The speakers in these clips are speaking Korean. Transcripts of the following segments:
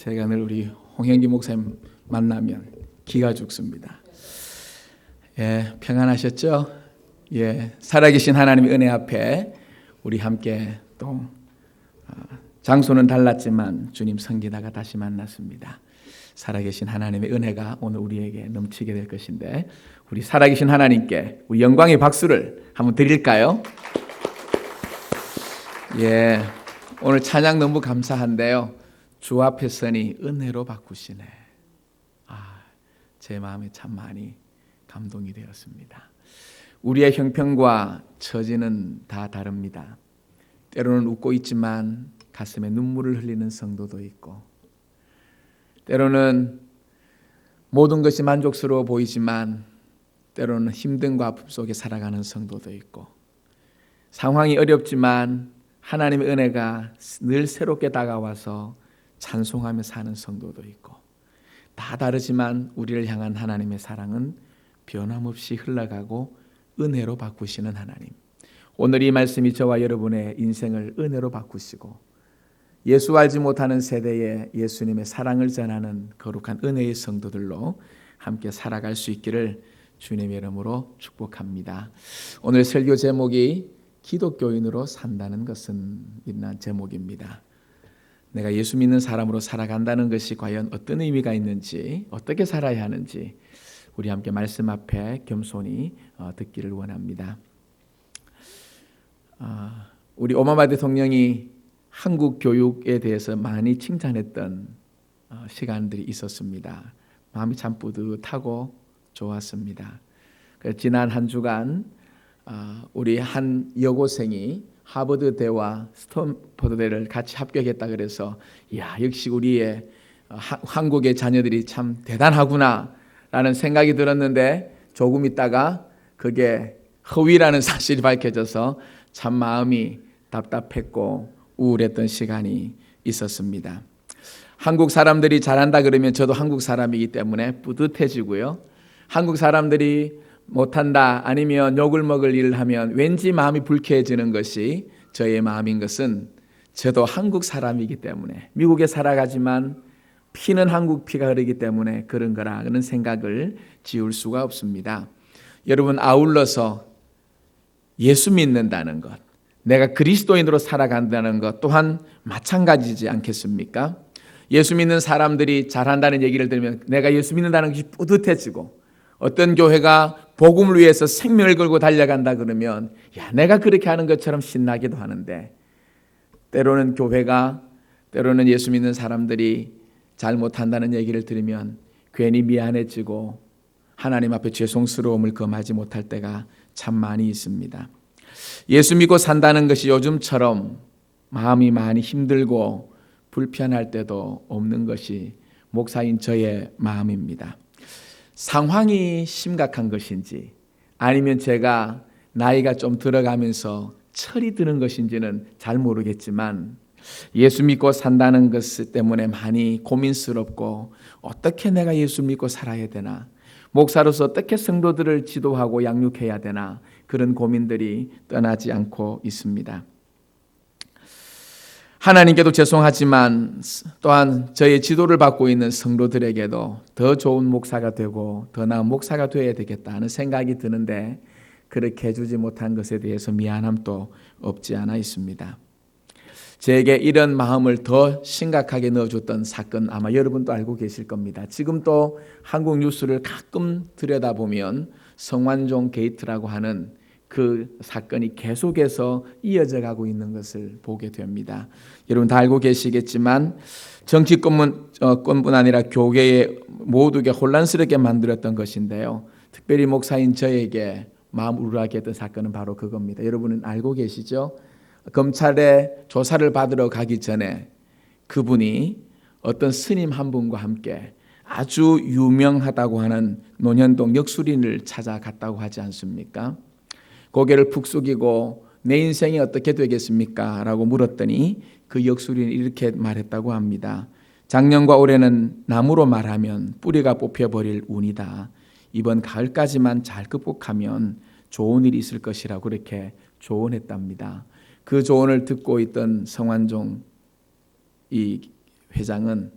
제가 늘 우리 홍영기 목사님 만나면 기가 죽습니다. 예, 평안하셨죠? 예, 살아계신 하나님의 은혜 앞에 우리 함께 또 장소는 달랐지만 주님 섬기다가 다시 만났습니다. 살아계신 하나님의 은혜가 오늘 우리에게 넘치게 될 것인데 우리 살아계신 하나님께 우리 영광의 박수를 한번 드릴까요? 예, 오늘 찬양 너무 감사한데요. 주 앞에 서니 은혜로 바꾸시네. 제 마음에 참 많이 감동이 되었습니다. 우리의 형편과 처지는 다 다릅니다. 때로는 웃고 있지만 가슴에 눈물을 흘리는 성도도 있고, 때로는 모든 것이 만족스러워 보이지만 때로는 힘듦과 아픔 속에 살아가는 성도도 있고, 상황이 어렵지만 하나님의 은혜가 늘 새롭게 다가와서 찬송하며 사는 성도도 있고, 다 다르지만 우리를 향한 하나님의 사랑은 변함없이 흘러가고 은혜로 바꾸시는 하나님. 오늘 이 말씀이 저와 여러분의 인생을 은혜로 바꾸시고 예수 알지 못하는 세대에 예수님의 사랑을 전하는 거룩한 은혜의 성도들로 함께 살아갈 수 있기를 주님의 이름으로 축복합니다. 오늘 설교 제목이 기독교인으로 산다는 것은 이런 제목입니다. 내가 예수 믿는 사람으로 살아간다는 것이 과연 어떤 의미가 있는지, 어떻게 살아야 하는지 우리 함께 말씀 앞에 겸손히 듣기를 원합니다. 우리 오바마 대통령이 한국 교육에 대해서 많이 칭찬했던 시간들이 있었습니다. 마음이 참 뿌듯하고 좋았습니다. 지난 한 주간 우리 한 여고생이 하버드대와 스탠퍼드대를 같이 합격했다 그래서 역시 우리의 한국의 자녀들이 참 대단하구나 라는 생각이 들었는데, 조금 있다가 그게 허위라는 사실이 밝혀져서 참 마음이 답답했고 우울했던 시간이 있었습니다. 한국 사람들이 잘한다 그러면 저도 한국 사람이기 때문에 뿌듯해지고요. 한국 사람들이 못한다 아니면 욕을 먹을 일을 하면 왠지 마음이 불쾌해지는 것이 저의 마음인 것은, 저도 한국 사람이기 때문에, 미국에 살아가지만 피는 한국 피가 흐르기 때문에 그런 거라는 생각을 지울 수가 없습니다. 여러분, 아울러서 예수 믿는다는 것, 내가 그리스도인으로 살아간다는 것 또한 마찬가지지 않겠습니까? 예수 믿는 사람들이 잘한다는 얘기를 들으면 내가 예수 믿는다는 것이 뿌듯해지고, 어떤 교회가 복음을 위해서 생명을 걸고 달려간다 그러면 내가 그렇게 하는 것처럼 신나기도 하는데, 때로는 교회가, 때로는 예수 믿는 사람들이 잘못한다는 얘기를 들으면 괜히 미안해지고 하나님 앞에 죄송스러움을 금하지 못할 때가 참 많이 있습니다. 예수 믿고 산다는 것이 요즘처럼 마음이 많이 힘들고 불편할 때도 없는 것이 목사인 저의 마음입니다. 상황이 심각한 것인지 아니면 제가 나이가 좀 들어가면서 철이 드는 것인지는 잘 모르겠지만, 예수 믿고 산다는 것 때문에 많이 고민스럽고, 어떻게 내가 예수 믿고 살아야 되나, 목사로서 어떻게 성도들을 지도하고 양육해야 되나, 그런 고민들이 떠나지 않고 있습니다. 하나님께도 죄송하지만 또한 저의 지도를 받고 있는 성도들에게도 더 좋은 목사가 되고 더 나은 목사가 되어야 되겠다는 생각이 드는데, 그렇게 해주지 못한 것에 대해서 미안함도 없지 않아 있습니다. 제게 이런 마음을 더 심각하게 넣어줬던 사건, 아마 여러분도 알고 계실 겁니다. 지금 또 한국 뉴스를 가끔 들여다보면 성완종 게이트라고 하는 그 사건이 계속해서 이어져 가고 있는 것을 보게 됩니다. 여러분 다 알고 계시겠지만 정치권뿐 아니라 교계에 모두게 혼란스럽게 만들었던 것인데요. 특별히 목사인 저에게 마음 우울하게 했던 사건은 바로 그겁니다. 여러분은 알고 계시죠? 검찰에 조사를 받으러 가기 전에 그분이 어떤 스님 한 분과 함께 아주 유명하다고 하는 논현동 역술인을 찾아갔다고 하지 않습니까? 고개를 푹 숙이고 내 인생이 어떻게 되겠습니까? 라고 물었더니 그 역술인이 이렇게 말했다고 합니다. 작년과 올해는 나무로 말하면 뿌리가 뽑혀버릴 운이다. 이번 가을까지만 잘 극복하면 좋은 일이 있을 것이라고 그렇게 조언했답니다. 그 조언을 듣고 있던 성완종 이 회장은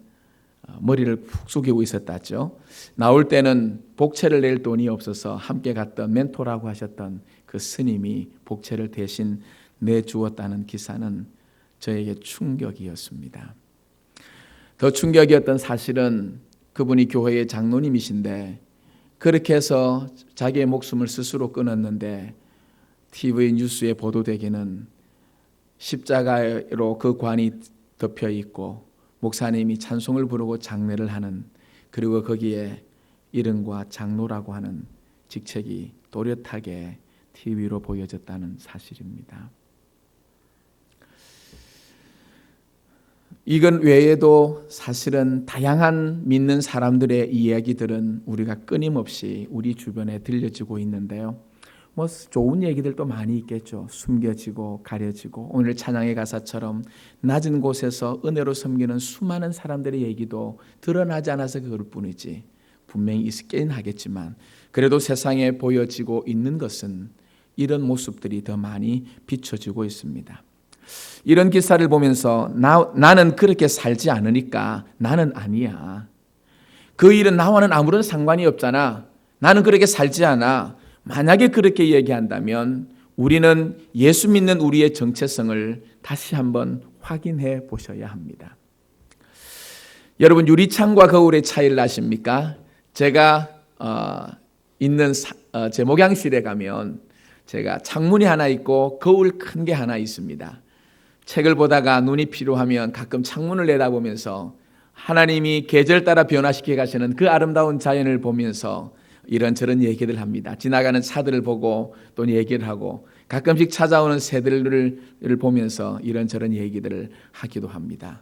머리를 푹 숙이고 있었다죠. 나올 때는 복채를 낼 돈이 없어서 함께 갔던 멘토라고 하셨던 그 스님이 복채를 대신 내주었다는 기사는 저에게 충격이었습니다. 더 충격이었던 사실은 그분이 교회의 장로님이신데 그렇게 해서 자기의 목숨을 스스로 끊었는데 TV 뉴스에 보도되기는 십자가로 그 관이 덮여 있고 목사님이 찬송을 부르고 장례를 하는, 그리고 거기에 이름과 장로라고 하는 직책이 또렷하게 TV로 보여졌다는 사실입니다. 이건 외에도 사실은 다양한 믿는 사람들의 이야기들은 우리가 끊임없이 우리 주변에 들려지고 있는데요. 좋은 얘기들도 많이 있겠죠. 숨겨지고 가려지고, 오늘 찬양의 가사처럼 낮은 곳에서 은혜로 섬기는 수많은 사람들의 얘기도 드러나지 않아서 그럴 뿐이지 분명히 있긴 하겠지만, 그래도 세상에 보여지고 있는 것은 이런 모습들이 더 많이 비춰지고 있습니다. 이런 기사를 보면서 나는 그렇게 살지 않으니까 나는 아니야. 그 일은 나와는 아무런 상관이 없잖아. 나는 그렇게 살지 않아. 만약에 그렇게 얘기한다면 우리는 예수 믿는 우리의 정체성을 다시 한번 확인해 보셔야 합니다. 여러분, 유리창과 거울의 차이를 아십니까? 제가 있는 제 목양실에 가면 제가 창문이 하나 있고 거울 큰 게 하나 있습니다. 책을 보다가 눈이 피로하면 가끔 창문을 내다보면서 하나님이 계절 따라 변화시켜 가시는 그 아름다운 자연을 보면서 이런저런 얘기를 합니다. 지나가는 차들을 보고 또 얘기를 하고, 가끔씩 찾아오는 새들을 보면서 이런저런 얘기들을 하기도 합니다.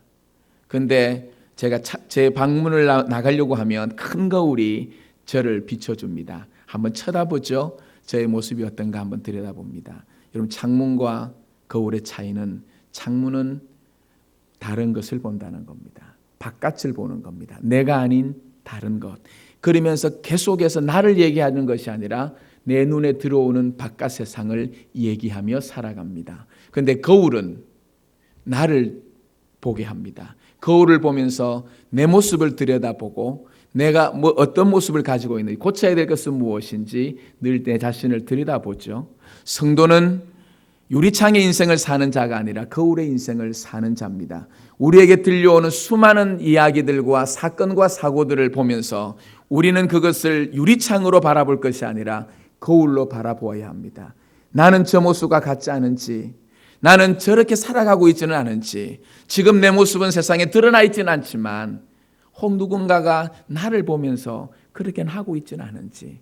그런데 제가 제 방문을 나가려고 하면 큰 거울이 저를 비춰줍니다. 한번 쳐다보죠. 저의 모습이 어떤가 한번 들여다봅니다. 여러분, 창문과 거울의 차이는, 창문은 다른 것을 본다는 겁니다. 바깥을 보는 겁니다. 내가 아닌 다른 것. 그러면서 계속해서 나를 얘기하는 것이 아니라 내 눈에 들어오는 바깥 세상을 얘기하며 살아갑니다. 그런데 거울은 나를 보게 합니다. 거울을 보면서 내 모습을 들여다보고 내가 어떤 모습을 가지고 있는지, 고쳐야 될 것은 무엇인지 늘 내 자신을 들여다보죠. 성도는 유리창의 인생을 사는 자가 아니라 거울의 인생을 사는 자입니다. 우리에게 들려오는 수많은 이야기들과 사건과 사고들을 보면서 우리는 그것을 유리창으로 바라볼 것이 아니라 거울로 바라보아야 합니다. 나는 저 모습과 같지 않은지, 나는 저렇게 살아가고 있지는 않은지, 지금 내 모습은 세상에 드러나 있지는 않지만 혹 누군가가 나를 보면서 그렇게 하고 있지는 않은지,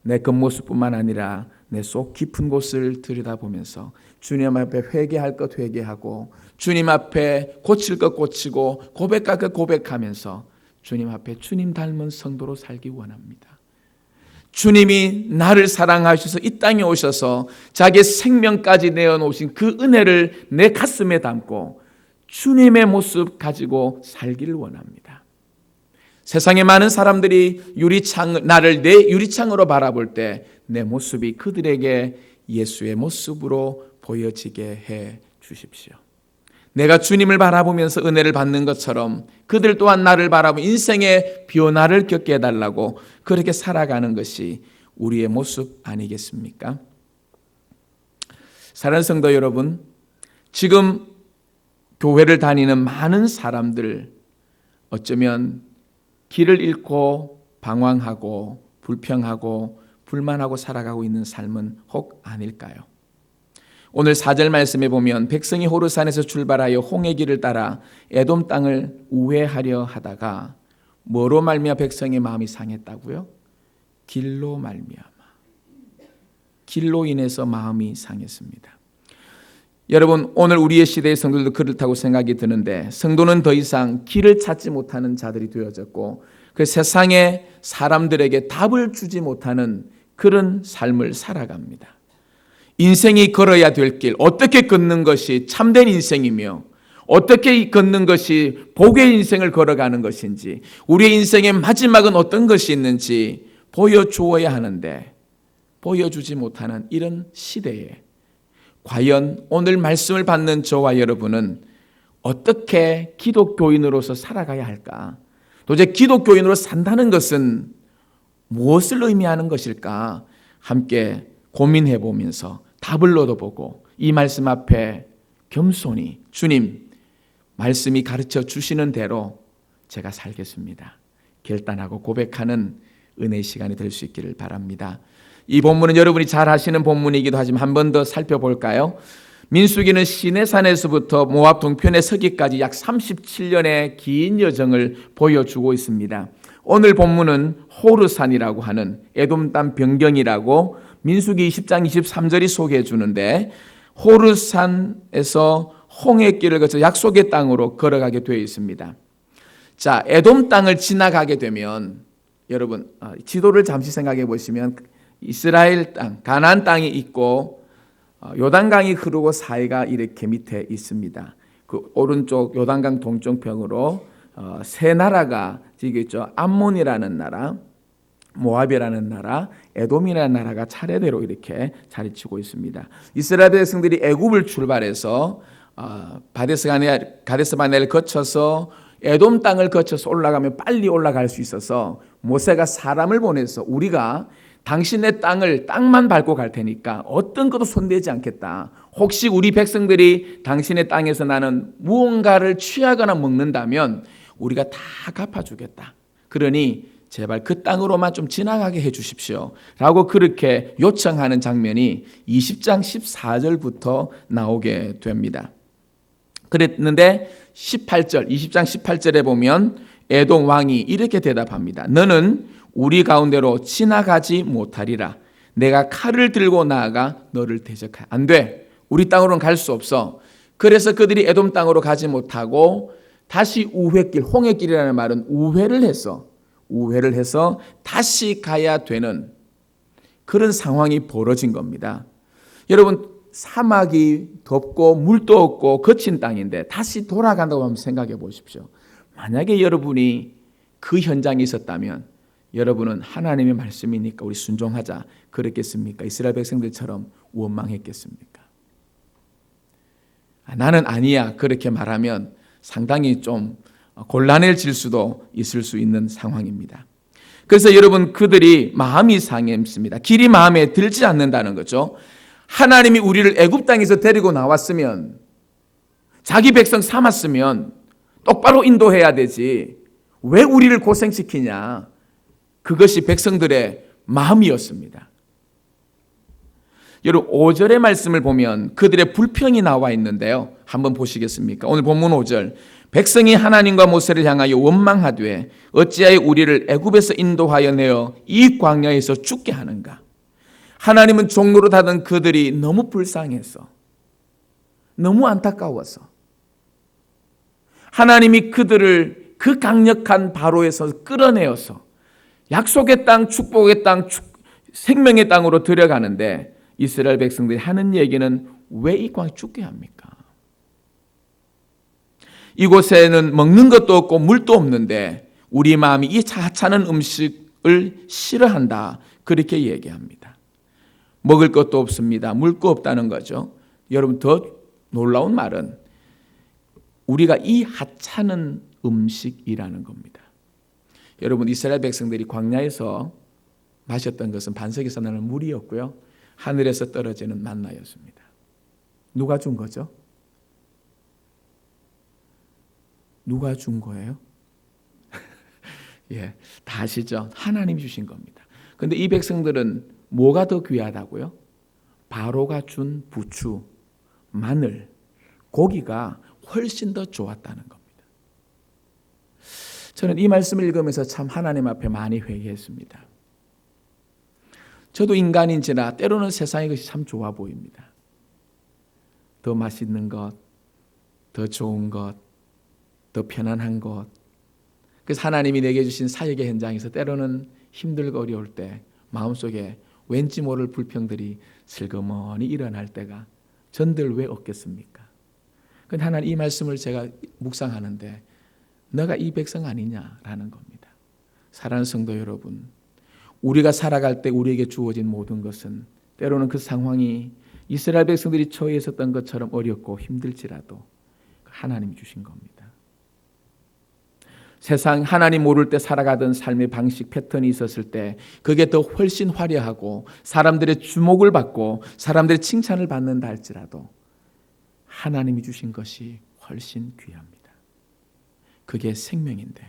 내 겉모습뿐만 아니라 내 속 깊은 곳을 들여다보면서 주님 앞에 회개할 것 회개하고, 주님 앞에 고칠 것 고치고, 고백할 것 고백하면서 주님 앞에 주님 닮은 성도로 살기 원합니다. 주님이 나를 사랑하셔서 이 땅에 오셔서 자기의 생명까지 내어놓으신 그 은혜를 내 가슴에 담고 주님의 모습 가지고 살기를 원합니다. 세상에 많은 사람들이 나를 내 유리창으로 바라볼 때 내 모습이 그들에게 예수의 모습으로 보여지게 해 주십시오. 내가 주님을 바라보면서 은혜를 받는 것처럼 그들 또한 나를 바라보며 인생의 변화를 겪게 해달라고 그렇게 살아가는 것이 우리의 모습 아니겠습니까? 사랑하는 성도 여러분, 지금 교회를 다니는 많은 사람들, 어쩌면 길을 잃고 방황하고 불평하고 불만하고 살아가고 있는 삶은 혹 아닐까요? 오늘 4절 말씀에 보면 백성이 호르산에서 출발하여 홍해 길을 따라 에돔 땅을 우회하려 하다가 뭐로 말미암아 백성의 마음이 상했다고요? 길로 말미암아. 길로 인해서 마음이 상했습니다. 여러분, 오늘 우리의 시대의 성도들도 그렇다고 생각이 드는데, 성도는 더 이상 길을 찾지 못하는 자들이 되어졌고 그 세상의 사람들에게 답을 주지 못하는 그런 삶을 살아갑니다. 인생이 걸어야 될 길, 어떻게 걷는 것이 참된 인생이며 어떻게 걷는 것이 복의 인생을 걸어가는 것인지, 우리의 인생의 마지막은 어떤 것이 있는지 보여주어야 하는데 보여주지 못하는 이런 시대에 과연 오늘 말씀을 받는 저와 여러분은 어떻게 기독교인으로서 살아가야 할까? 도대체 기독교인으로 산다는 것은 무엇을 의미하는 것일까? 함께 고민해 보면서 답을 얻어보고 이 말씀 앞에 겸손히 주님 말씀이 가르쳐 주시는 대로 제가 살겠습니다. 결단하고 고백하는 은혜의 시간이 될 수 있기를 바랍니다. 이 본문은 여러분이 잘 아시는 본문이기도 하지만 한 번 더 살펴볼까요? 민수기는 시내산에서부터 모압 동편에 서기까지 약 37년의 긴 여정을 보여주고 있습니다. 오늘 본문은 호르산이라고 하는 에돔 땅 변경이라고 민수기 20장 23절이 소개해 주는데 호르산에서 홍해길을 거쳐 약속의 땅으로 걸어가게 되어 있습니다. 자, 에돔 땅을 지나가게 되면 여러분 지도를 잠시 생각해 보시면 이스라엘 땅, 가나안 땅이 있고 요단강이 흐르고 사해가 이렇게 밑에 있습니다. 그 오른쪽 요단강 동쪽편으로 세 나라가 지금 있죠. 암몬이라는 나라, 모압이라는 나라, 에돔이라는 나라가 차례대로 이렇게 자리치고 있습니다. 이스라엘 백성들이 애굽을 출발해서 가데스 바네를 거쳐서 에돔 땅을 거쳐서 올라가면 빨리 올라갈 수 있어서 모세가 사람을 보내서 우리가 당신의 땅만 밟고 갈 테니까 어떤 것도 손대지 않겠다. 혹시 우리 백성들이 당신의 땅에서 나는 무언가를 취하거나 먹는다면 우리가 다 갚아주겠다. 그러니 제발 그 땅으로만 좀 지나가게 해 주십시오. 라고 그렇게 요청하는 장면이 20장 14절부터 나오게 됩니다. 그랬는데 20장 18절에 보면 에돔 왕이 이렇게 대답합니다. 너는 우리 가운데로 지나가지 못하리라. 내가 칼을 들고 나아가 너를 대적하여 안 돼. 우리 땅으로는 갈 수 없어. 그래서 그들이 에돔 땅으로 가지 못하고 다시 우회길, 홍해길이라는 말은 우회를 해서 다시 가야 되는 그런 상황이 벌어진 겁니다. 여러분 사막이 덥고 물도 없고 거친 땅인데 다시 돌아간다고 한번 생각해 보십시오. 만약에 여러분이 그 현장에 있었다면 여러분은 하나님의 말씀이니까 우리 순종하자 그랬겠습니까? 이스라엘 백성들처럼 원망했겠습니까? 나는 아니야 그렇게 말하면 상당히 좀 곤란해질 수도 있을 수 있는 상황입니다. 그래서 여러분 그들이 마음이 상했습니다. 길이 마음에 들지 않는다는 거죠. 하나님이 우리를 애굽 땅에서 데리고 나왔으면 자기 백성 삼았으면 똑바로 인도해야 되지 왜 우리를 고생시키냐. 그것이 백성들의 마음이었습니다. 여러분 5절의 말씀을 보면 그들의 불평이 나와 있는데요. 한번 보시겠습니까? 오늘 본문 5절. 백성이 하나님과 모세를 향하여 원망하되 어찌하여 우리를 애굽에서 인도하여 내어 이 광야에서 죽게 하는가. 하나님은 종로로 하던 그들이 너무 불쌍해서 너무 안타까워서 하나님이 그들을 그 강력한 바로에서 끌어내어서 약속의 땅, 축복의 땅, 생명의 땅으로 들어가는데 이스라엘 백성들이 하는 얘기는 왜 이 광야에 죽게 합니까? 이곳에는 먹는 것도 없고 물도 없는데 우리 마음이 이 하찮은 음식을 싫어한다. 그렇게 얘기합니다. 먹을 것도 없습니다. 물 거 없다는 거죠. 여러분 더 놀라운 말은 우리가 이 하찮은 음식이라는 겁니다. 여러분 이스라엘 백성들이 광야에서 마셨던 것은 반석에서 나는 물이었고요. 하늘에서 떨어지는 만나였습니다. 누가 준 거죠? 누가 준 거예요? 예, 다 아시죠? 하나님이 주신 겁니다. 그런데 이 백성들은 뭐가 더 귀하다고요? 바로가 준 부추, 마늘, 고기가 훨씬 더 좋았다는 겁니다. 저는 이 말씀을 읽으면서 참 하나님 앞에 많이 회개했습니다. 저도 인간인지라 때로는 세상의 것이 참 좋아 보입니다. 더 맛있는 것, 더 좋은 것, 더 편안한 것. 그래서 하나님이 내게 주신 사역의 현장에서 때로는 힘들고 어려울 때 마음속에 왠지 모를 불평들이 슬그머니 일어날 때가 전들 왜 없겠습니까? 그런데 하나님 이 말씀을 제가 묵상하는데 너가 이 백성 아니냐라는 겁니다. 사랑하는 성도 여러분, 우리가 살아갈 때 우리에게 주어진 모든 것은 때로는 그 상황이 이스라엘 백성들이 처해 있었던 것처럼 어렵고 힘들지라도 하나님이 주신 겁니다. 세상 하나님 모를 때 살아가던 삶의 방식 패턴이 있었을 때 그게 더 훨씬 화려하고 사람들의 주목을 받고 사람들의 칭찬을 받는다 할지라도 하나님이 주신 것이 훨씬 귀합니다. 그게 생명인데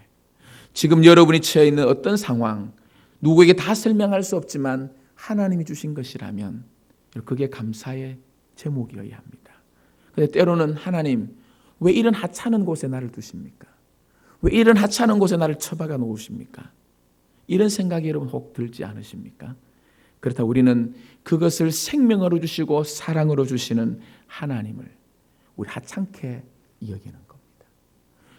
지금 여러분이 처해 있는 어떤 상황 누구에게 다 설명할 수 없지만 하나님이 주신 것이라면 그게 감사의 제목이어야 합니다. 그런데 때로는 하나님 왜 이런 하찮은 곳에 나를 두십니까? 왜 이런 하찮은 곳에 나를 처박아 놓으십니까? 이런 생각이 여러분 혹 들지 않으십니까? 그렇다 우리는 그것을 생명으로 주시고 사랑으로 주시는 하나님을 우리 하찮게 여기는 겁니다.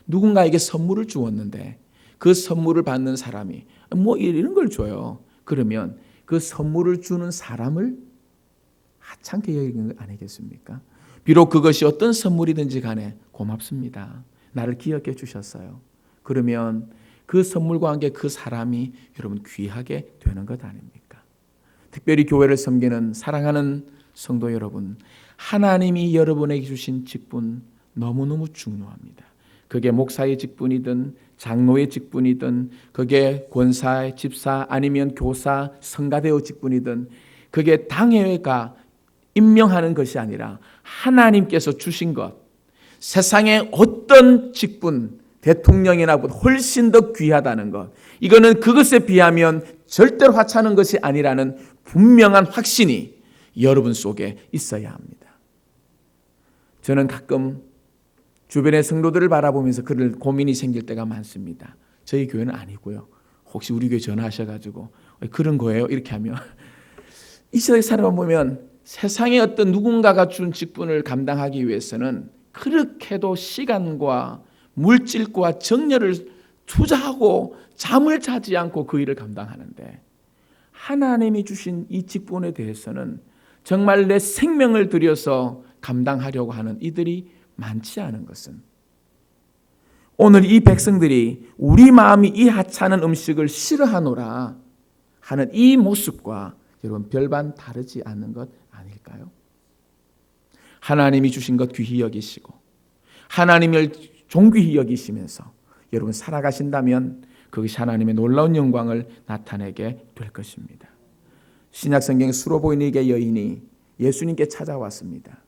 누군가에게 선물을 주었는데 그 선물을 받는 사람이 뭐 이런 걸 줘요. 그러면 그 선물을 주는 사람을 하찮게 여기는 거 아니겠습니까? 비록 그것이 어떤 선물이든지 간에 고맙습니다. 나를 기억해 주셨어요. 그러면 그 선물과 함께 그 사람이 여러분 귀하게 되는 것 아닙니까? 특별히 교회를 섬기는 사랑하는 성도 여러분, 하나님이 여러분에게 주신 직분 너무너무 중요합니다. 그게 목사의 직분이든 장로의 직분이든 그게 권사, 집사 아니면 교사, 성가대의 직분이든 그게 당회가 임명하는 것이 아니라 하나님께서 주신 것, 세상의 어떤 직분, 대통령이나 훨씬 더 귀하다는 것, 이거는 그것에 비하면 절대로 하찮은 것이 아니라는 분명한 확신이 여러분 속에 있어야 합니다. 저는 가끔 주변의 성도들을 바라보면서 그런 고민이 생길 때가 많습니다. 저희 교회는 아니고요. 혹시 우리 교회 전화하셔가지고 그런 거예요? 이렇게 하면 이 세상에 살아보면 세상에 어떤 누군가가 준 직분을 감당하기 위해서는 그렇게도 시간과 물질과 정열을 투자하고 잠을 자지 않고 그 일을 감당하는데 하나님이 주신 이 직분에 대해서는 정말 내 생명을 들여서 감당하려고 하는 이들이 많지 않은 것은 오늘 이 백성들이 우리 마음이 이 하찮은 음식을 싫어하노라 하는 이 모습과 여러분 별반 다르지 않는 것 아닐까요? 하나님이 주신 것 귀히 여기시고 하나님을 존귀히 여기시면서 여러분 살아가신다면 그것이 하나님의 놀라운 영광을 나타내게 될 것입니다. 신약성경 수로보이니게 여인이 예수님께 찾아왔습니다.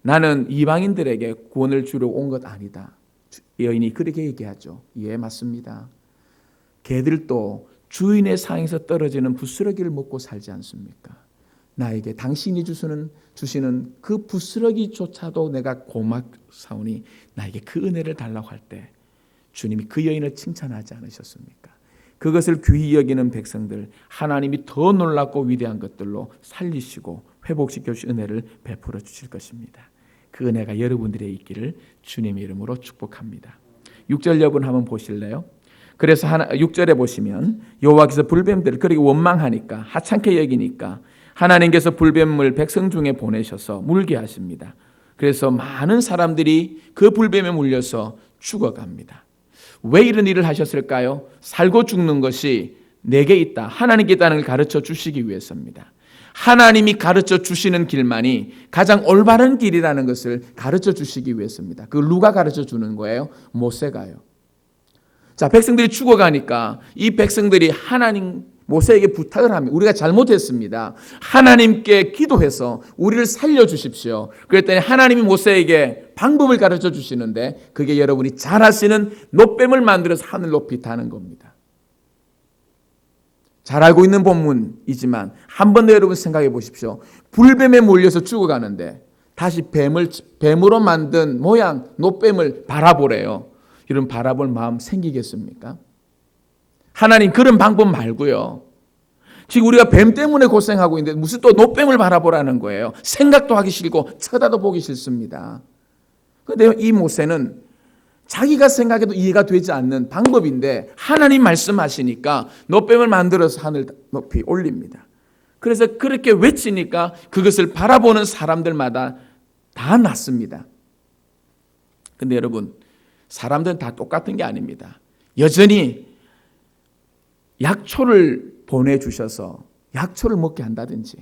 나는 이방인들에게 구원을 주러 온 것 아니다. 여인이 그렇게 얘기하죠. 예, 맞습니다. 개들도 주인의 상에서 떨어지는 부스러기를 먹고 살지 않습니까? 나에게 당신이 주시는 그 부스러기조차도 내가 고맙사오니 나에게 그 은혜를 달라고 할 때 주님이 그 여인을 칭찬하지 않으셨습니까? 그것을 귀히 여기는 백성들 하나님이 더 놀랍고 위대한 것들로 살리시고 회복시켜 주실 은혜를 베풀어 주실 것입니다. 그 은혜가 여러분들의 있기를 주님의 이름으로 축복합니다. 6절 여러분 한번 보실래요? 그래서 6절에 보시면 여호와께서 불뱀들을 그렇게 원망하니까 하찮게 여기니까 하나님께서 불뱀을 백성 중에 보내셔서 물게 하십니다. 그래서 많은 사람들이 그 불뱀에 물려서 죽어갑니다. 왜 이런 일을 하셨을까요? 살고 죽는 것이 내게 있다, 하나님께 있다는 걸 가르쳐 주시기 위해서입니다. 하나님이 가르쳐 주시는 길만이 가장 올바른 길이라는 것을 가르쳐 주시기 위해서입니다. 그걸 누가 가르쳐 주는 거예요? 모세가요. 자, 백성들이 죽어가니까 이 백성들이 모세에게 부탁을 합니다. 우리가 잘못했습니다. 하나님께 기도해서 우리를 살려주십시오. 그랬더니 하나님이 모세에게 방법을 가르쳐 주시는데 그게 여러분이 잘 아시는 놋뱀을 만들어서 하늘 높이 다는 겁니다. 잘 알고 있는 본문이지만 한 번 더 여러분 생각해 보십시오. 불뱀에 몰려서 죽어가는데 다시 뱀으로 만든 모양 놋뱀을 바라보래요. 이런 바라볼 마음 생기겠습니까? 하나님 그런 방법 말고요. 지금 우리가 뱀 때문에 고생하고 있는데 무슨 또 놋뱀을 바라보라는 거예요. 생각도 하기 싫고 쳐다도 보기 싫습니다. 그런데 이 모세는 자기가 생각해도 이해가 되지 않는 방법인데 하나님 말씀하시니까 놋뱀을 만들어서 하늘 높이 올립니다. 그래서 그렇게 외치니까 그것을 바라보는 사람들마다 다 났습니다. 그런데 여러분 사람들은 다 똑같은 게 아닙니다. 여전히 약초를 보내주셔서 약초를 먹게 한다든지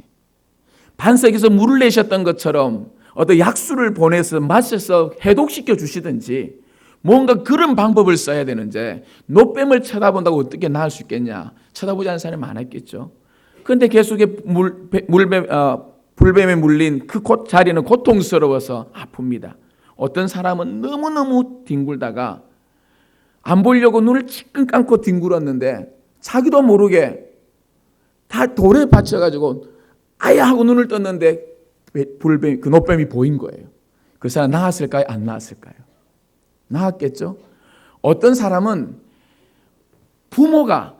반석에서 물을 내셨던 것처럼 어떤 약수를 보내서 마셔서 해독시켜 주시든지 뭔가 그런 방법을 써야 되는데 노뱀을 쳐다본다고 어떻게 나을 수 있겠냐? 쳐다보지 않는 사람이 많았겠죠. 그런데 계속해 불뱀에 물린 그 자리는 고통스러워서 아픕니다. 어떤 사람은 너무너무 뒹굴다가 안 보려고 눈을 찔끔 감고 뒹굴었는데 자기도 모르게 다 돌에 받쳐가지고 아야 하고 눈을 떴는데 그 노뱀이 보인 거예요. 그 사람 나았을까요? 안 나았을까요? 나았겠죠. 어떤 사람은 부모가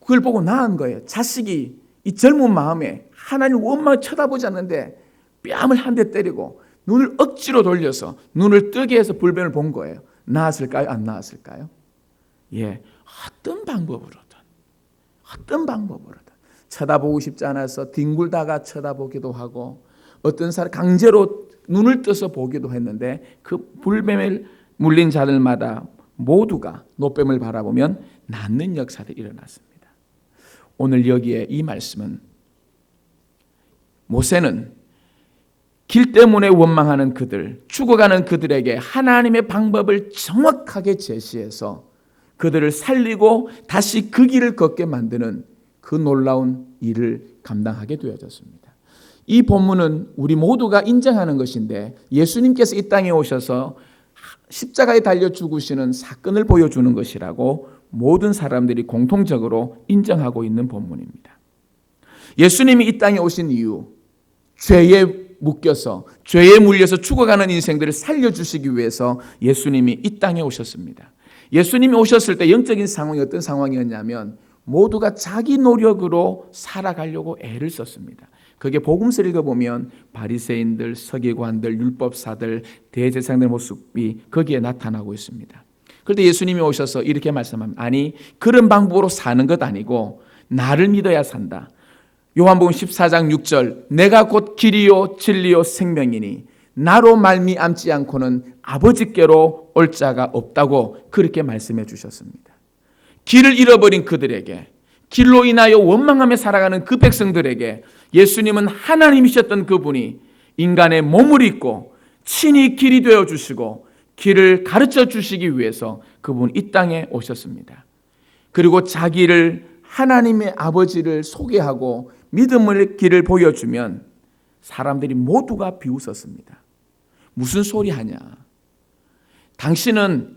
그걸 보고 낳은 거예요. 자식이 이 젊은 마음에 하나님 원망을 쳐다보지 않는데 뺨을 한 대 때리고 눈을 억지로 돌려서 눈을 뜨게 해서 불뱀을 본 거예요. 나았을까요? 안 나았을까요? 예, 어떤 방법으로든 쳐다보고 싶지 않아서 뒹굴다가 쳐다보기도 하고 어떤 사람 강제로 눈을 떠서 보기도 했는데 그 불뱀에 물린 자들마다 모두가 노뱀을 바라보면 낫는 역사들이 일어났습니다. 오늘 여기에 이 말씀은 모세는 길 때문에 원망하는 그들, 죽어가는 그들에게 하나님의 방법을 정확하게 제시해서 그들을 살리고 다시 그 길을 걷게 만드는 그 놀라운 일을 감당하게 되어졌습니다. 이 본문은 우리 모두가 인정하는 것인데 예수님께서 이 땅에 오셔서 십자가에 달려 죽으시는 사건을 보여주는 것이라고 모든 사람들이 공통적으로 인정하고 있는 본문입니다. 예수님이 이 땅에 오신 이유, 죄에 묶여서 죄에 물려서 죽어가는 인생들을 살려주시기 위해서 예수님이 이 땅에 오셨습니다. 예수님이 오셨을 때 영적인 상황이 어떤 상황이었냐면 모두가 자기 노력으로 살아가려고 애를 썼습니다. 그게 복음서를 읽어보면 바리새인들, 서기관들, 율법사들, 대제사장들 모습이 거기에 나타나고 있습니다. 그런데 예수님이 오셔서 이렇게 말씀합니다. 아니, 그런 방법으로 사는 것 아니고 나를 믿어야 산다. 요한복음 14장 6절 내가 곧 길이요 진리요 생명이니 나로 말미암지 않고는 아버지께로 올 자가 없다고 그렇게 말씀해 주셨습니다. 길을 잃어버린 그들에게, 길로 인하여 원망하며 살아가는 그 백성들에게 예수님은 하나님이셨던 그분이 인간의 몸을 입고 친히 길이 되어 주시고 길을 가르쳐 주시기 위해서 그분 이 땅에 오셨습니다. 그리고 자기를 하나님의 아버지를 소개하고 믿음의 길을 보여주면 사람들이 모두가 비웃었습니다. 무슨 소리 하냐? 당신은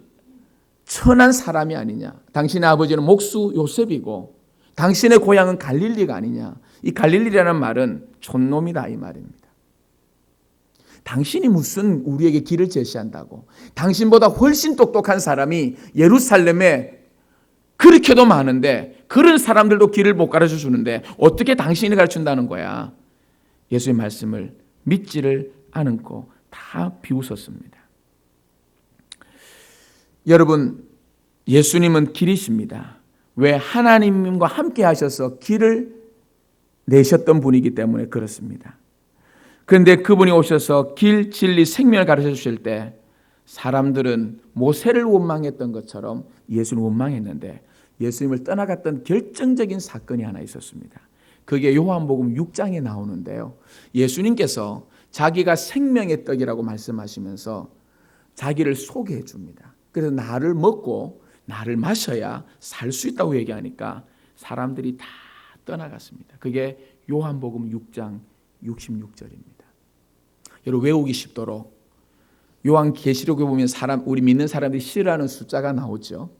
천한 사람이 아니냐? 당신의 아버지는 목수 요셉이고 당신의 고향은 갈릴리가 아니냐? 이 갈릴리라는 말은 촌놈이다 이 말입니다. 당신이 무슨 우리에게 길을 제시한다고? 당신보다 훨씬 똑똑한 사람이 예루살렘에 그렇게도 많은데 그런 사람들도 길을 못 가르쳐 주는데 어떻게 당신이 가르친다는 거야? 예수의 말씀을 믿지를 않고 다 비웃었습니다. 여러분, 예수님은 길이십니다. 왜? 하나님과 함께 하셔서 길을 내셨던 분이기 때문에 그렇습니다. 그런데 그분이 오셔서 길, 진리, 생명을 가르쳐 주실 때 사람들은 모세를 원망했던 것처럼 예수를 원망했는데 예수님을 떠나갔던 결정적인 사건이 하나 있었습니다. 그게 요한복음 6장에 나오는데요. 예수님께서 자기가 생명의 떡이라고 말씀하시면서 자기를 소개해 줍니다. 그래서 나를 먹고 나를 마셔야 살 수 있다고 얘기하니까 사람들이 다 떠나갔습니다. 그게 요한복음 6장 66절입니다. 여러분 외우기 쉽도록 요한계시록에 보면 우리 믿는 사람들이 싫어하는 숫자가 나오죠.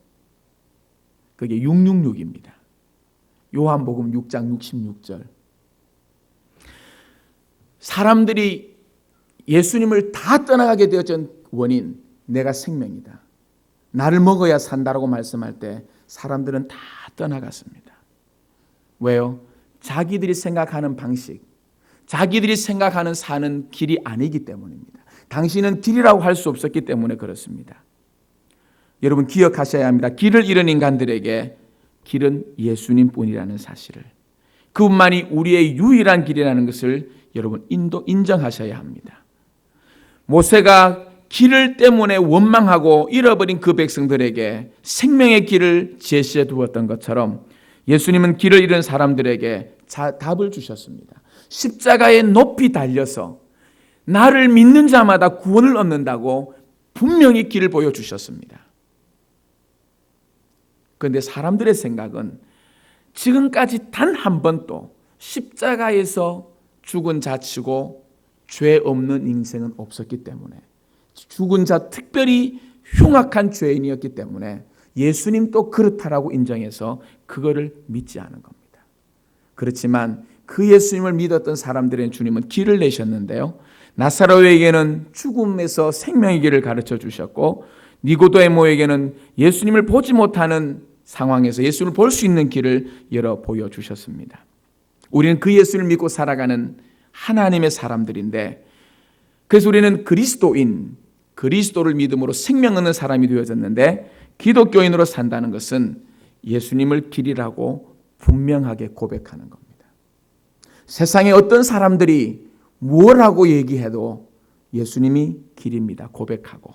그게 666입니다. 요한복음 6장 66절. 사람들이 예수님을 다 떠나가게 되었던 원인, 내가 생명이다. 나를 먹어야 산다라고 말씀할 때 사람들은 다 떠나갔습니다. 왜요? 자기들이 생각하는 방식, 자기들이 생각하는 사는 길이 아니기 때문입니다. 당신은 길이라고 할 수 없었기 때문에 그렇습니다. 여러분 기억하셔야 합니다. 길을 잃은 인간들에게 길은 예수님뿐이라는 사실을, 그분만이 우리의 유일한 길이라는 것을 여러분 인정하셔야 합니다. 모세가 길을 때문에 원망하고 잃어버린 그 백성들에게 생명의 길을 제시해 두었던 것처럼 예수님은 길을 잃은 사람들에게 답을 주셨습니다. 십자가에 높이 달려서 나를 믿는 자마다 구원을 얻는다고 분명히 길을 보여주셨습니다. 그런데 사람들의 생각은 지금까지 단 한 번도 십자가에서 죽은 자 치고 죄 없는 인생은 없었기 때문에, 죽은 자 특별히 흉악한 죄인이었기 때문에 예수님도 그렇다라고 인정해서 그거를 믿지 않은 겁니다. 그렇지만 그 예수님을 믿었던 사람들의 주님은 길을 내셨는데요. 나사로에게는 죽음에서 생명의 길을 가르쳐 주셨고, 니고데모에게는 예수님을 보지 못하는 상황에서 예수님을 볼 수 있는 길을 열어 보여주셨습니다. 우리는 그 예수를 믿고 살아가는 하나님의 사람들인데, 그래서 우리는 그리스도를 믿음으로 생명 얻는 사람이 되어졌는데, 기독교인으로 산다는 것은 예수님을 길이라고 분명하게 고백하는 겁니다. 세상에 어떤 사람들이 뭐라고 얘기해도 예수님이 길입니다. 고백하고,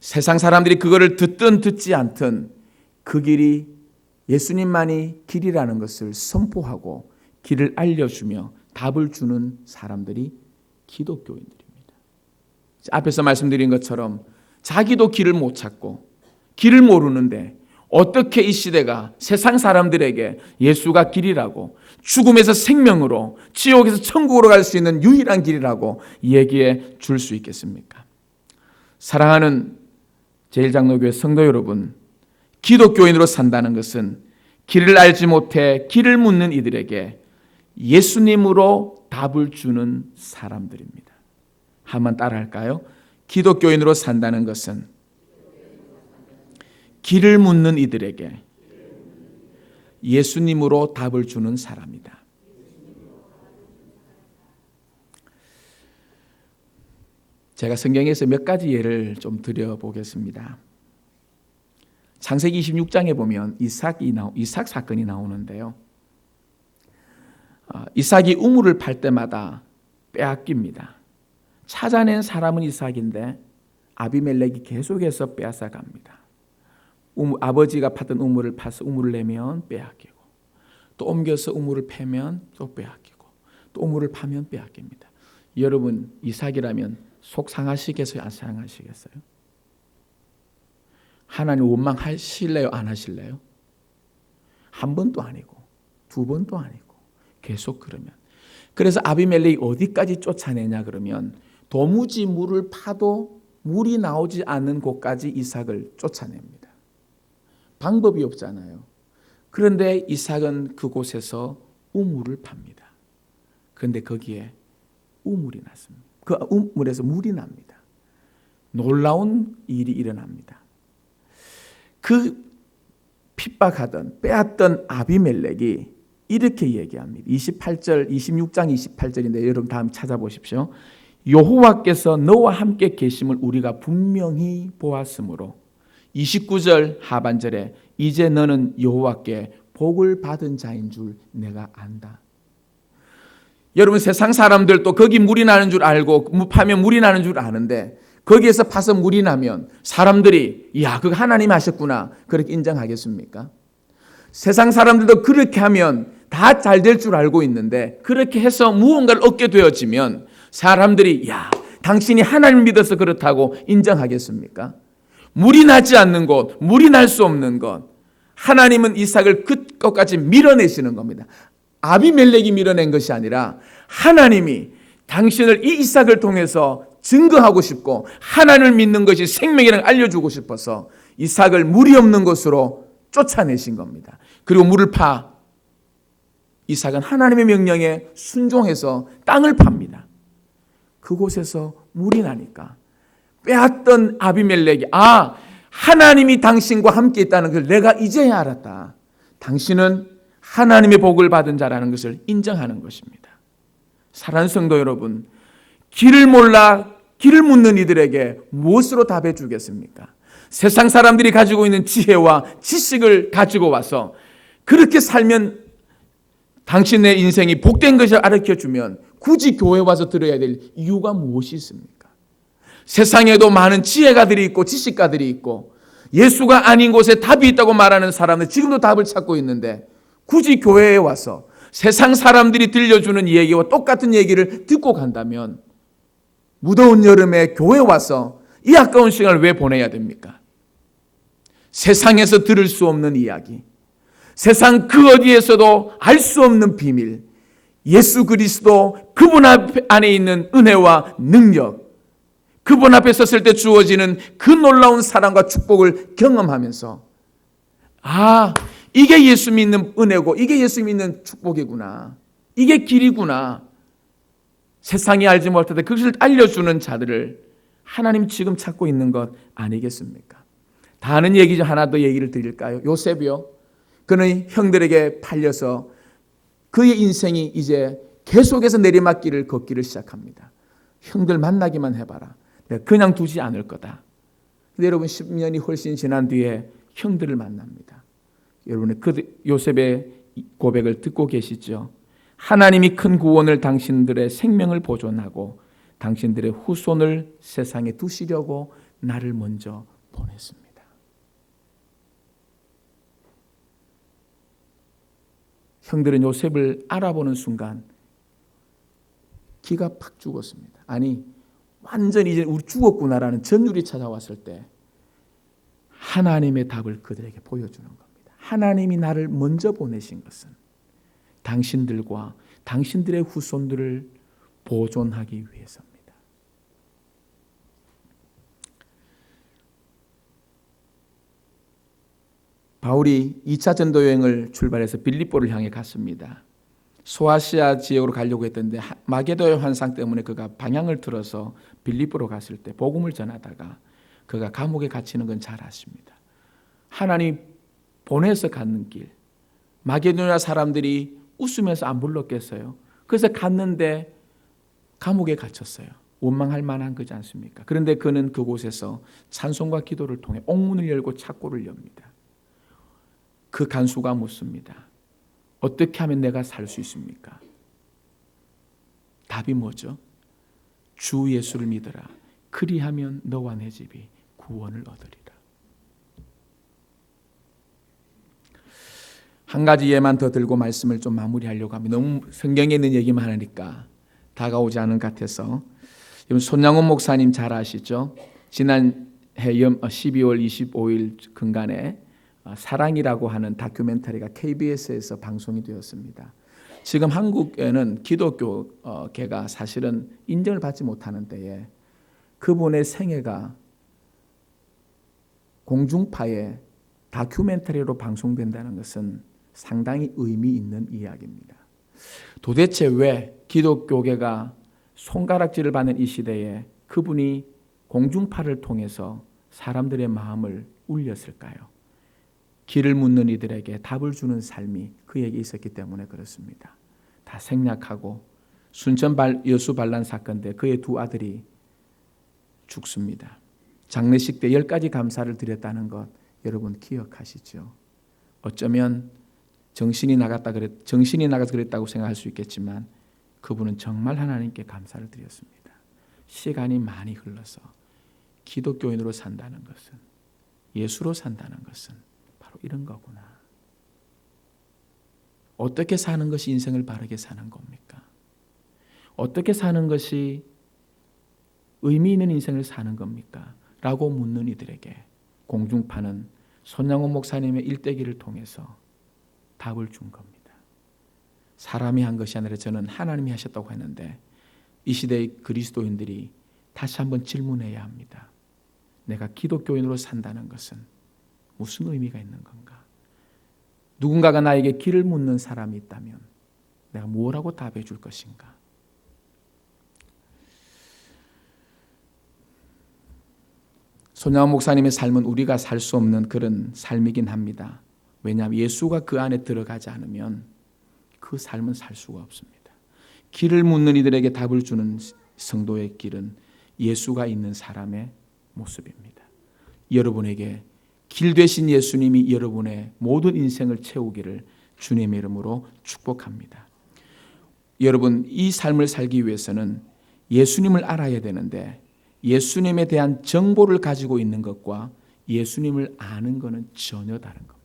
세상 사람들이 그거를 듣든 듣지 않든 그 길이 예수님만이 길이라는 것을 선포하고 길을 알려주며 답을 주는 사람들이 기독교인들입니다. 앞에서 말씀드린 것처럼 자기도 길을 못 찾고 길을 모르는데 어떻게 이 시대가 세상 사람들에게 예수가 길이라고, 죽음에서 생명으로, 지옥에서 천국으로 갈 수 있는 유일한 길이라고 얘기해 줄 수 있겠습니까? 사랑하는 제일장로교회 성도 여러분, 기독교인으로 산다는 것은 길을 알지 못해 길을 묻는 이들에게 예수님으로 답을 주는 사람들입니다. 한번 따라할까요? 기독교인으로 산다는 것은 길을 묻는 이들에게 예수님으로 답을 주는 사람이다. 제가 성경에서 몇 가지 예를 좀 드려보겠습니다. 창세기 26장에 보면 이삭 사건이 나오는데요. 이삭이 우물을 팔 때마다 빼앗깁니다. 찾아낸 사람은 이삭인데 아비멜렉이 계속해서 빼앗아 갑니다. 아버지가 팠던 우물을 파서 우물을 내면 빼앗기고, 또 옮겨서 우물을 패면 또 빼앗기고, 또 우물을 파면 빼앗깁니다. 여러분, 이삭이라면 속 상하시겠어요? 안 상하시겠어요? 하나님 원망하실래요? 안 하실래요? 한 번도 아니고 두 번도 아니고 계속 그러면, 그래서 아비멜렉이 어디까지 쫓아내냐 그러면 도무지 물을 파도 물이 나오지 않는 곳까지 이삭을 쫓아냅니다. 방법이 없잖아요. 그런데 이삭은 그곳에서 우물을 팝니다. 그런데 거기에 우물이 났습니다. 그 우물에서 물이 납니다. 놀라운 일이 일어납니다. 그 핍박하던 빼앗던 아비멜렉이 이렇게 얘기합니다. 26장 28절인데 여러분 다음 찾아보십시오. 여호와께서 너와 함께 계심을 우리가 분명히 보았으므로, 29절 하반절에 이제 너는 여호와께 복을 받은 자인 줄 내가 안다. 여러분, 세상 사람들도 거기 물이 나는 줄 알고 파면 물이 나는 줄 아는데, 거기에서 파서 물이 나면 사람들이 야, 그거 하나님이 하셨구나 그렇게 인정하겠습니까? 세상 사람들도 그렇게 하면 다 잘 될 줄 알고 있는데, 그렇게 해서 무언가를 얻게 되어지면 사람들이 야, 당신이 하나님 믿어서 그렇다고 인정하겠습니까? 물이 나지 않는 곳, 물이 날 수 없는 것, 하나님은 이삭을 그것까지 밀어내시는 겁니다. 아비멜렉이 밀어낸 것이 아니라 하나님이 당신을 이 이삭을 통해서 증거하고 싶고 하나님을 믿는 것이 생명이라는 걸 알려주고 싶어서 이삭을 물이 없는 곳으로 쫓아내신 겁니다. 그리고 물을 파 이삭은 하나님의 명령에 순종해서 땅을 팝니다. 그곳에서 물이 나니까 빼앗던 아비멜렉이 하나님이 당신과 함께 있다는 것을 내가 이제야 알았다. 당신은 하나님의 복을 받은 자라는 것을 인정하는 것입니다. 사랑하는 성도 여러분, 길을 몰라 길을 묻는 이들에게 무엇으로 답해 주겠습니까? 세상 사람들이 가지고 있는 지혜와 지식을 가지고 와서 그렇게 살면 당신의 인생이 복된 것을 가르쳐주면 굳이 교회 와서 들어야 될 이유가 무엇이 있습니까? 세상에도 많은 지혜가들이 있고 지식가들이 있고 예수가 아닌 곳에 답이 있다고 말하는 사람들 지금도 답을 찾고 있는데, 굳이 교회에 와서 세상 사람들이 들려주는 얘기와 똑같은 얘기를 듣고 간다면 무더운 여름에 교회 와서 이 아까운 시간을 왜 보내야 됩니까? 세상에서 들을 수 없는 이야기, 세상 그 어디에서도 알 수 없는 비밀, 예수 그리스도 그분 안에 있는 은혜와 능력, 그분 앞에 섰을 때 주어지는 그 놀라운 사랑과 축복을 경험하면서 이게 예수 믿는 은혜고 이게 예수 믿는 축복이구나, 이게 길이구나, 세상이 알지 못할 때 그것을 알려주는 자들을 하나님 지금 찾고 있는 것 아니겠습니까? 다 아는 얘기 중 하나 더 얘기를 드릴까요? 요셉이요, 그는 형들에게 팔려서 그의 인생이 이제 계속해서 내리막길을 걷기를 시작합니다. 형들 만나기만 해봐라, 내가 그냥 두지 않을 거다. 근데 여러분 10년이 훨씬 지난 뒤에 형들을 만납니다. 여러분 그 요셉의 고백을 듣고 계시죠? 하나님이 큰 구원을 당신들의 생명을 보존하고 당신들의 후손을 세상에 두시려고 나를 먼저 보냈습니다. 형들은 요셉을 알아보는 순간 기가 팍 죽었습니다. 아니 완전히 이제 우리 죽었구나라는 전율이 찾아왔을 때 하나님의 답을 그들에게 보여주는 겁니다. 하나님이 나를 먼저 보내신 것은 당신들과 당신들의 후손들을 보존하기 위해서입니다. 바울이 2차 전도 여행을 출발해서 빌립보를 향해 갔습니다. 소아시아 지역으로 가려고 했던데 마게도의 환상 때문에 그가 방향을 틀어서 빌립보로 갔을 때 복음을 전하다가 그가 감옥에 갇히는 건 잘 아십니다. 하나님 보내서 가는 길, 마게도냐 사람들이 웃으면서 안 불렀겠어요. 그래서 갔는데 감옥에 갇혔어요. 원망할 만한 거지 않습니까? 그런데 그는 그곳에서 찬송과 기도를 통해 옥문을 열고 창고를 엽니다. 그 간수가 묻습니다. 어떻게 하면 내가 살 수 있습니까? 답이 뭐죠? 주 예수를 믿어라. 그리하면 너와 내 집이 구원을 얻으리라. 한 가지 예만 더 들고 말씀을 좀 마무리하려고 합니다. 너무 성경에 있는 얘기만 하니까 다가오지 않은 것 같아서. 손양원 목사님 잘 아시죠? 지난해 12월 25일 근간에 사랑이라고 하는 다큐멘터리가 KBS에서 방송이 되었습니다. 지금 한국에는 기독교계가 사실은 인정을 받지 못하는 때에 그분의 생애가 공중파에 다큐멘터리로 방송된다는 것은 상당히 의미 있는 이야기입니다. 도대체 왜 기독교계가 손가락질을 받는 이 시대에 그분이 공중파를 통해서 사람들의 마음을 울렸을까요? 길을 묻는 이들에게 답을 주는 삶이 그에게 있었기 때문에 그렇습니다. 다 생략하고 순천 여수 반란 사건 때 그의 두 아들이 죽습니다. 장례식 때 10가지 감사를 드렸다는 것 여러분 기억하시죠? 어쩌면 정신이 나가서 그랬다고 생각할 수 있겠지만 그분은 정말 하나님께 감사를 드렸습니다. 시간이 많이 흘러서 기독교인으로 산다는 것은, 예수로 산다는 것은 바로 이런 거구나. 어떻게 사는 것이 인생을 바르게 사는 겁니까? 어떻게 사는 것이 의미 있는 인생을 사는 겁니까? 라고 묻는 이들에게 공중파는 손양원 목사님의 일대기를 통해서 답을 준 겁니다. 사람이 한 것이 아니라 저는 하나님이 하셨다고 했는데 이 시대의 그리스도인들이 다시 한번 질문해야 합니다. 내가 기독교인으로 산다는 것은 무슨 의미가 있는 건가? 누군가가 나에게 길을 묻는 사람이 있다면 내가 뭐라고 답해 줄 것인가? 손양원 목사님의 삶은 우리가 살 수 없는 그런 삶이긴 합니다. 왜냐하면 예수가 그 안에 들어가지 않으면 그 삶은 살 수가 없습니다. 길을 묻는 이들에게 답을 주는 성도의 길은 예수가 있는 사람의 모습입니다. 여러분에게 길 되신 예수님이 여러분의 모든 인생을 채우기를 주님의 이름으로 축복합니다. 여러분, 이 삶을 살기 위해서는 예수님을 알아야 되는데 예수님에 대한 정보를 가지고 있는 것과 예수님을 아는 것은 전혀 다른 겁니다.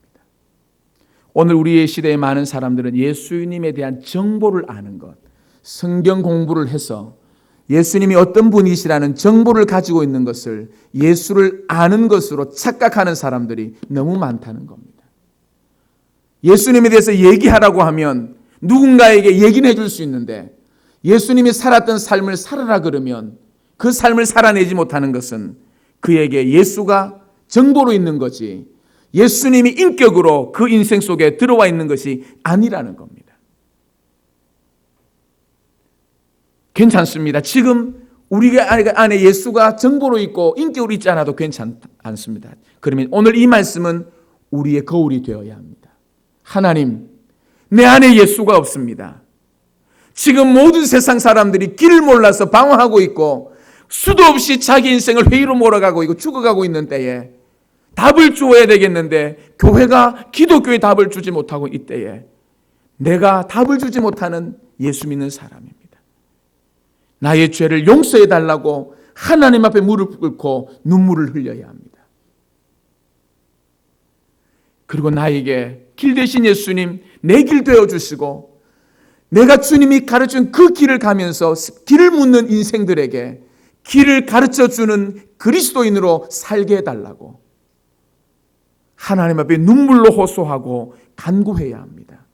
오늘 우리의 시대의 많은 사람들은 예수님에 대한 정보를 아는 것, 성경 공부를 해서 예수님이 어떤 분이시라는 정보를 가지고 있는 것을 예수를 아는 것으로 착각하는 사람들이 너무 많다는 겁니다. 예수님에 대해서 얘기하라고 하면 누군가에게 얘기는 해줄 수 있는데 예수님이 살았던 삶을 살아라 그러면 그 삶을 살아내지 못하는 것은 그에게 예수가 정보로 있는 거지 예수님이 인격으로 그 인생 속에 들어와 있는 것이 아니라는 겁니다. 괜찮습니다. 지금 우리 안에 예수가 정보로 있고 인격으로 있지 않아도 괜찮습니다. 그러면 오늘 이 말씀은 우리의 거울이 되어야 합니다. 하나님, 내 안에 예수가 없습니다. 지금 모든 세상 사람들이 길을 몰라서 방황하고 있고 수도 없이 자기 인생을 회의로 몰아가고 있고 죽어가고 있는 때에 답을 주어야 되겠는데 교회가 기독교에 답을 주지 못하고 이 때에 내가 답을 주지 못하는 예수 믿는 사람입니다. 나의 죄를 용서해 달라고 하나님 앞에 무릎 꿇고 눈물을 흘려야 합니다. 그리고 나에게 길 대신 예수님 내 길 되어주시고 내가 주님이 가르친 그 길을 가면서 길을 묻는 인생들에게 길을 가르쳐주는 그리스도인으로 살게 해달라고 하나님 앞에 눈물로 호소하고 간구해야 합니다.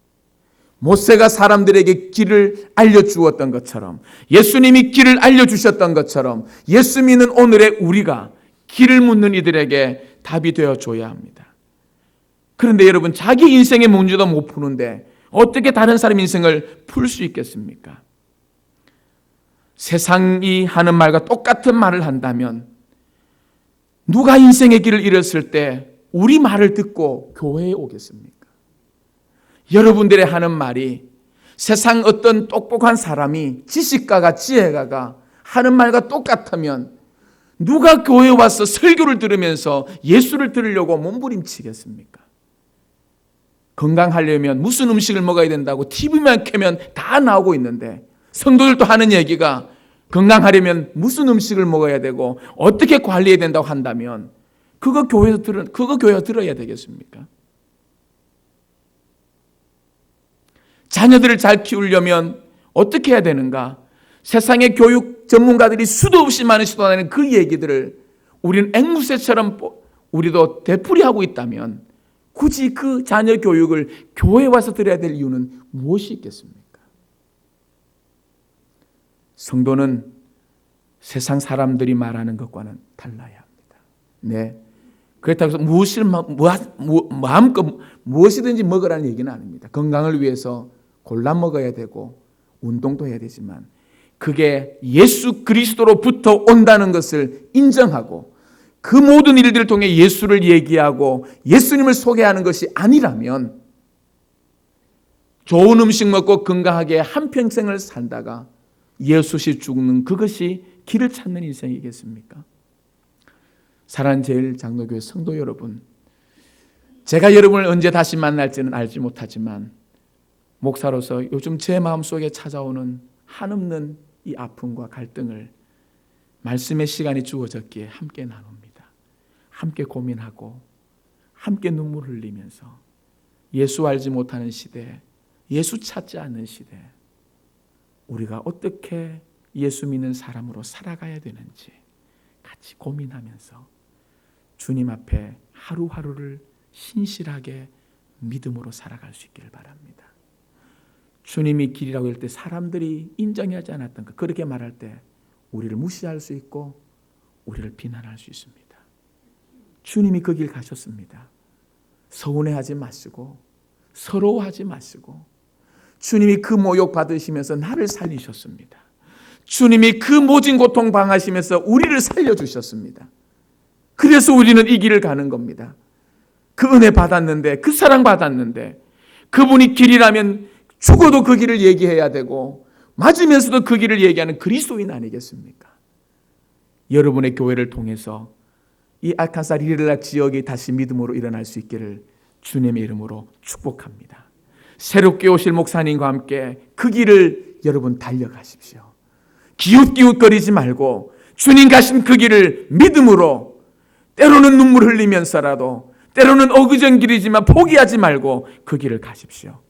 모세가 사람들에게 길을 알려주었던 것처럼 예수님이 길을 알려주셨던 것처럼 예수 믿는 오늘의 우리가 길을 묻는 이들에게 답이 되어줘야 합니다. 그런데 여러분 자기 인생의 문제도 못 푸는데 어떻게 다른 사람 인생을 풀 수 있겠습니까? 세상이 하는 말과 똑같은 말을 한다면 누가 인생의 길을 잃었을 때 우리 말을 듣고 교회에 오겠습니까? 여러분들의 하는 말이 세상 어떤 똑똑한 사람이 지식가가 지혜가가 하는 말과 똑같으면 누가 교회에 와서 설교를 들으면서 예수를 들으려고 몸부림치겠습니까? 건강하려면 무슨 음식을 먹어야 된다고 TV만 켜면 다 나오고 있는데 성도들도 하는 얘기가 건강하려면 무슨 음식을 먹어야 되고 어떻게 관리해야 된다고 한다면 그거 교회에서 들어야 되겠습니까? 자녀들을 잘 키우려면 어떻게 해야 되는가? 세상의 교육 전문가들이 수도 없이 많은 시도하는 그 얘기들을 우리는 앵무새처럼 우리도 되풀이하고 있다면 굳이 그 자녀 교육을 교회에 와서 들어야 될 이유는 무엇이 있겠습니까? 성도는 세상 사람들이 말하는 것과는 달라야 합니다. 네. 그렇다고 해서 마음껏 무엇이든지 먹으라는 얘기는 아닙니다. 건강을 위해서 골라 먹어야 되고 운동도 해야 되지만 그게 예수 그리스도로부터 온다는 것을 인정하고 그 모든 일들을 통해 예수를 얘기하고 예수님을 소개하는 것이 아니라면 좋은 음식 먹고 건강하게 한평생을 살다가 예수 없이 죽는 그것이 길을 찾는 인생이겠습니까? 사랑하는 제일장로교회 성도 여러분, 제가 여러분을 언제 다시 만날지는 알지 못하지만 목사로서 요즘 제 마음속에 찾아오는 한없는 이 아픔과 갈등을 말씀의 시간이 주어졌기에 함께 나눕니다. 함께 고민하고 함께 눈물 흘리면서 예수 알지 못하는 시대, 예수 찾지 않는 시대, 우리가 어떻게 예수 믿는 사람으로 살아가야 되는지 같이 고민하면서 주님 앞에 하루하루를 신실하게 믿음으로 살아갈 수 있기를 바랍니다. 주님이 길이라고 할 때 사람들이 인정하지 않았던 것, 그렇게 말할 때 우리를 무시할 수 있고 우리를 비난할 수 있습니다. 주님이 그 길 가셨습니다. 서운해하지 마시고 서러워하지 마시고 주님이 그 모욕 받으시면서 나를 살리셨습니다. 주님이 그 모진 고통 당하시면서 우리를 살려주셨습니다. 그래서 우리는 이 길을 가는 겁니다. 그 은혜 받았는데, 그 사랑 받았는데, 그분이 길이라면 죽어도 그 길을 얘기해야 되고 맞으면서도 그 길을 얘기하는 그리스도인 아니겠습니까? 여러분의 교회를 통해서 이 아칸사 리렐라 지역이 다시 믿음으로 일어날 수 있기를 주님의 이름으로 축복합니다. 새롭게 오실 목사님과 함께 그 길을 여러분 달려가십시오. 기웃기웃거리지 말고 주님 가신 그 길을 믿음으로, 때로는 눈물 흘리면서라도, 때로는 어그정길이지만 포기하지 말고 그 길을 가십시오.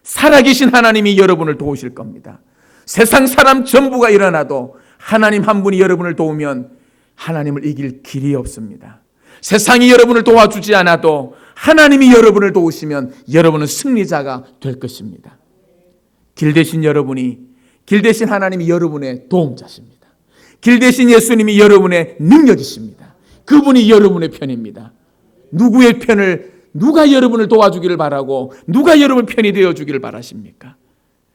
살아계신 하나님이 여러분을 도우실 겁니다. 세상 사람 전부가 일어나도 하나님 한 분이 여러분을 도우면 하나님을 이길 길이 없습니다. 세상이 여러분을 도와주지 않아도 하나님이 여러분을 도우시면 여러분은 승리자가 될 것입니다. 길 대신 여러분이, 길 대신 하나님이 여러분의 도움자십니다. 길 대신 예수님이 여러분의 능력이십니다. 그분이 여러분의 편입니다. 누구의 편을, 누가 여러분을 도와주기를 바라고 누가 여러분 편이 되어주기를 바라십니까?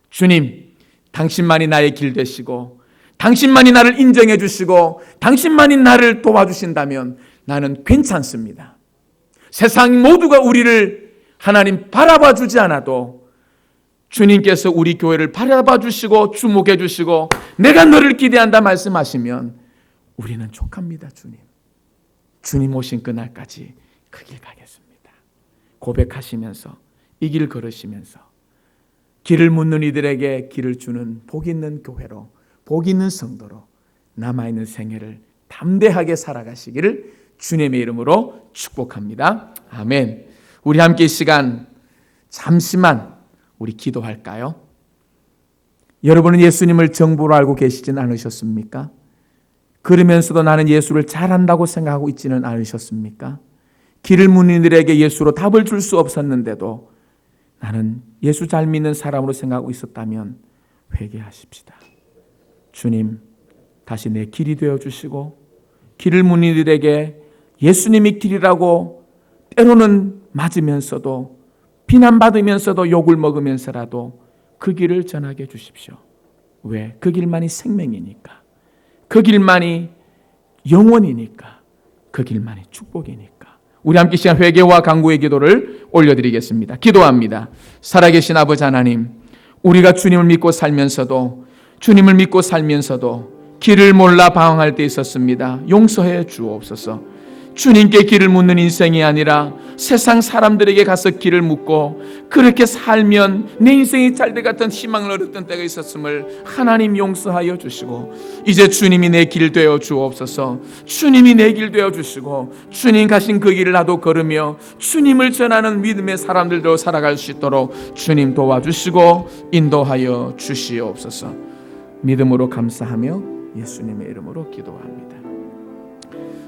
주님, 당신만이 나의 길 되시고 당신만이 나를 인정해 주시고 당신만이 나를 도와주신다면 나는 괜찮습니다. 세상 모두가 우리를 하나님 바라봐 주지 않아도 주님께서 우리 교회를 바라봐 주시고 주목해 주시고 내가 너를 기대한다 말씀하시면 우리는 족합니다. 주님 오신 그날까지 그 길 가겠습니다. 고백하시면서 이 길 걸으시면서 길을 묻는 이들에게 길을 주는 복 있는 교회로, 복 있는 성도로 남아있는 생애를 담대하게 살아가시기를 주님의 이름으로 축복합니다. 아멘. 우리 함께 이 시간 잠시만 우리 기도할까요? 여러분은 예수님을 정보로 알고 계시진 않으셨습니까? 그러면서도 나는 예수를 잘 안다고 생각하고 있지는 않으셨습니까? 길을 묻는 이들에게 예수로 답을 줄 수 없었는데도 나는 예수 잘 믿는 사람으로 생각하고 있었다면 회개하십시다. 주님, 다시 내 길이 되어주시고 길을 묻는 이들에게 예수님이 길이라고 때로는 맞으면서도 비난받으면서도 욕을 먹으면서라도 그 길을 전하게 해주십시오. 왜? 그 길만이 생명이니까. 그 길만이 영원이니까. 그 길만이 축복이니까. 우리 함께 시간 회개와 간구의 기도를 올려드리겠습니다. 기도합니다. 살아계신 아버지 하나님, 우리가 주님을 믿고 살면서도 길을 몰라 방황할 때 있었습니다. 용서해 주옵소서. 주님께 길을 묻는 인생이 아니라 세상 사람들에게 가서 길을 묻고 그렇게 살면 내 인생이 잘 될 같은 희망을 얻었던 때가 있었음을 하나님 용서하여 주시고 이제 주님이 내 길 되어 주옵소서. 주님이 내 길 되어 주시고 주님 가신 그 길을 나도 걸으며 주님을 전하는 믿음의 사람들도 살아갈 수 있도록 주님 도와주시고 인도하여 주시옵소서. 믿음으로 감사하며 예수님의 이름으로 기도합니다.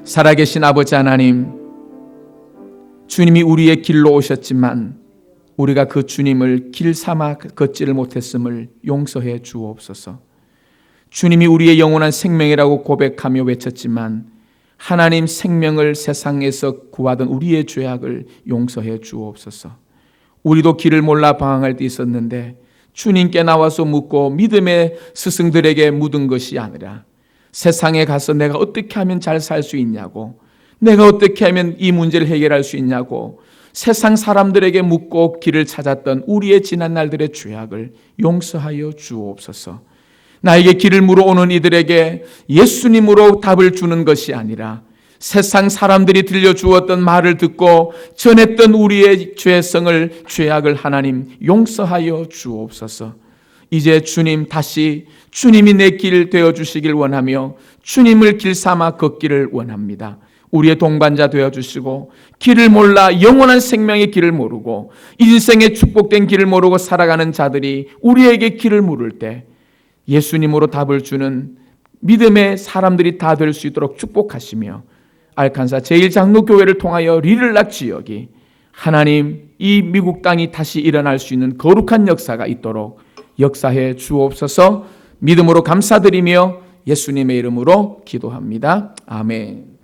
살아계신 아버지 하나님, 주님이 우리의 길로 오셨지만 우리가 그 주님을 길 삼아 걷지를 못했음을 용서해 주옵소서. 주님이 우리의 영원한 생명이라고 고백하며 외쳤지만 하나님 생명을 세상에서 구하던 우리의 죄악을 용서해 주옵소서. 우리도 길을 몰라 방황할 때 있었는데 주님께 나와서 묻고 믿음의 스승들에게 묻은 것이 아니라 세상에 가서 내가 어떻게 하면 잘 살 수 있냐고, 내가 어떻게 하면 이 문제를 해결할 수 있냐고 세상 사람들에게 묻고 길을 찾았던 우리의 지난 날들의 죄악을 용서하여 주옵소서. 나에게 길을 물어오는 이들에게 예수님으로 답을 주는 것이 아니라 세상 사람들이 들려주었던 말을 듣고 전했던 우리의 죄성을, 죄악을 하나님 용서하여 주옵소서. 이제 주님 다시 주님이 내 길 되어주시길 원하며 주님을 길 삼아 걷기를 원합니다. 우리의 동반자 되어주시고 길을 몰라 영원한 생명의 길을 모르고 인생의 축복된 길을 모르고 살아가는 자들이 우리에게 길을 물을 때 예수님으로 답을 주는 믿음의 사람들이 다 될 수 있도록 축복하시며 알칸사 제1장로교회를 통하여 리를락 지역이 하나님 이 미국 땅이 다시 일어날 수 있는 거룩한 역사가 있도록 역사해 주옵소서. 믿음으로 감사드리며 예수님의 이름으로 기도합니다. 아멘.